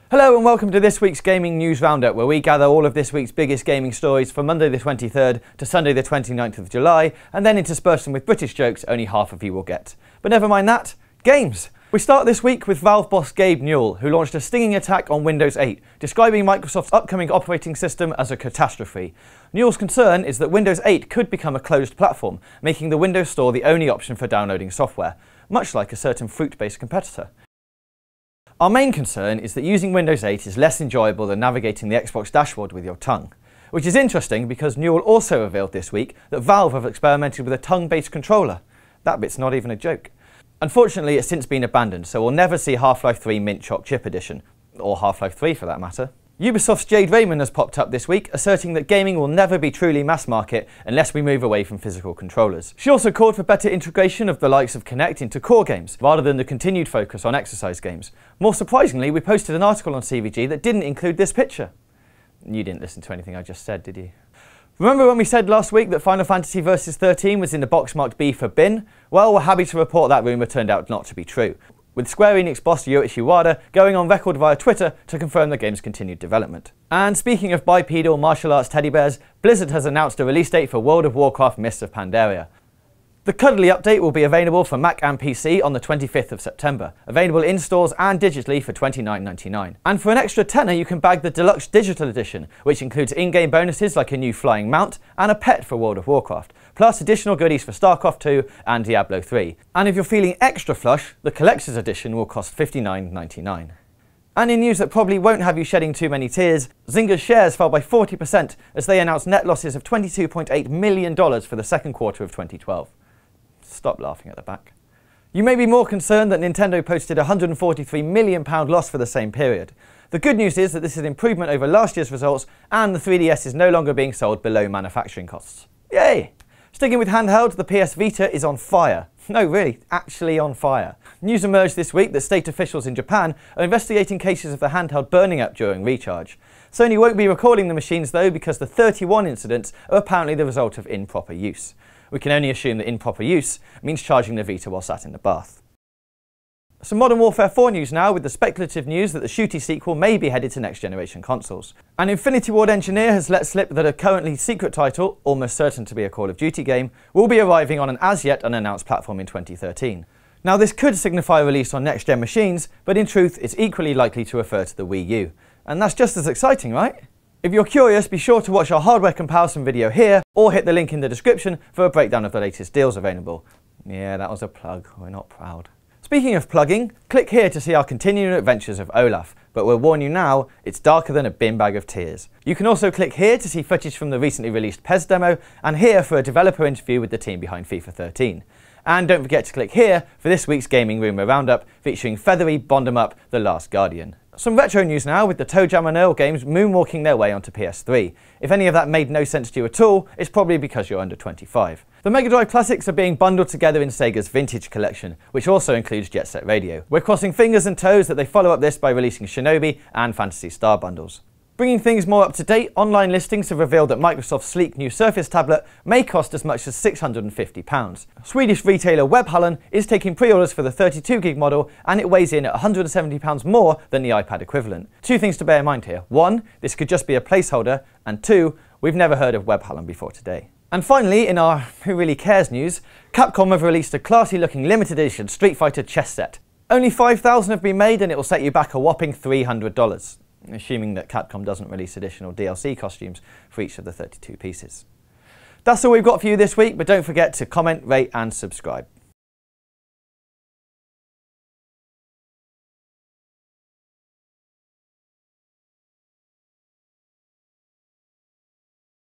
Hello and welcome to this week's Gaming News Roundup, where we gather all of this week's biggest gaming stories from Monday the 23rd to Sunday the 29th of July, and then intersperse them with British jokes only half of you will get. But never mind that, games! We start this week with Valve boss Gabe Newell, who launched a stinging attack on Windows 8, describing Microsoft's upcoming operating system as a catastrophe. Newell's concern is that Windows 8 could become a closed platform, making the Windows Store the only option for downloading software, much like a certain fruit-based competitor. Our main concern is that using Windows 8 is less enjoyable than navigating the Xbox dashboard with your tongue. Which is interesting because Newell also revealed this week that Valve have experimented with a tongue-based controller. That bit's not even a joke. Unfortunately, it's since been abandoned, so we'll never see Half-Life 3 Mint Choc Chip Edition. Or Half-Life 3 for that matter. Ubisoft's Jade Raymond has popped up this week, asserting that gaming will never be truly mass market unless we move away from physical controllers. She also called for better integration of the likes of Kinect into core games, rather than the continued focus on exercise games. More surprisingly, we posted an article on CVG that didn't include this picture. You didn't listen to anything I just said, did you? Remember when we said last week that Final Fantasy Versus 13 was in the box marked B for bin? Well, we're happy to report that rumour turned out not to be true, with Square Enix boss Yoichi Wada going on record via Twitter to confirm the game's continued development. And speaking of bipedal martial arts teddy bears, Blizzard has announced a release date for World of Warcraft Mists of Pandaria. The cuddly update will be available for Mac and PC on the 25th of September, available in stores and digitally for $29.99. And for an extra tenner you can bag the Deluxe Digital Edition, which includes in-game bonuses like a new flying mount and a pet for World of Warcraft, plus additional goodies for StarCraft 2 and Diablo 3. And if you're feeling extra flush, the Collector's Edition will cost $59.99. And in news that probably won't have you shedding too many tears, Zynga's shares fell by 40% as they announced net losses of $22.8 million for the second quarter of 2012. Stop laughing at the back. You may be more concerned that Nintendo posted a £143 million loss for the same period. The good news is that this is an improvement over last year's results, and the 3DS is no longer being sold below manufacturing costs. Yay! Sticking with handheld, the PS Vita is on fire. No, really, actually on fire. News emerged this week that state officials in Japan are investigating cases of the handheld burning up during recharge. Sony won't be recording the machines though, because the 31 incidents are apparently the result of improper use. We can only assume that improper use means charging the Vita while sat in the bath. Some Modern Warfare 4 news now, with the speculative news that the shooty sequel may be headed to next-generation consoles. An Infinity Ward engineer has let slip that a currently secret title, almost certain to be a Call of Duty game, will be arriving on an as-yet unannounced platform in 2013. Now this could signify a release on next-gen machines, but in truth it's equally likely to refer to the Wii U. And that's just as exciting, right? If you're curious, be sure to watch our hardware comparison video here, or hit the link in the description for a breakdown of the latest deals available. Yeah, that was a plug, we're not proud. Speaking of plugging, click here to see our continuing adventures of Olaf, but we'll warn you now, it's darker than a bin bag of tears. You can also click here to see footage from the recently released Ps demo, and here for a developer interview with the team behind FIFA 13. And don't forget to click here for this week's Gaming Rumour Roundup, featuring Feathery Bond 'em Up, The Last Guardian. Some retro news now, with the ToeJam and Earl games moonwalking their way onto PS3. If any of that made no sense to you at all, it's probably because you're under 25. The Mega Drive classics are being bundled together in Sega's Vintage Collection, which also includes Jet Set Radio. We're crossing fingers and toes that they follow up this by releasing Shinobi and Phantasy Star bundles. Bringing things more up to date, online listings have revealed that Microsoft's sleek new Surface tablet may cost as much as £650. Swedish retailer Webhallen is taking pre-orders for the 32GB model, and it weighs in at £170 more than the iPad equivalent. Two things to bear in mind here. One, this could just be a placeholder, and two, we've never heard of Webhallen before today. And finally, in our Who Really Cares news, Capcom have released a classy looking limited edition Street Fighter chess set. Only 5,000 have been made, and it will set you back a whopping $300. Assuming that Capcom doesn't release additional DLC costumes for each of the 32 pieces. That's all we've got for you this week, but don't forget to comment, rate and subscribe.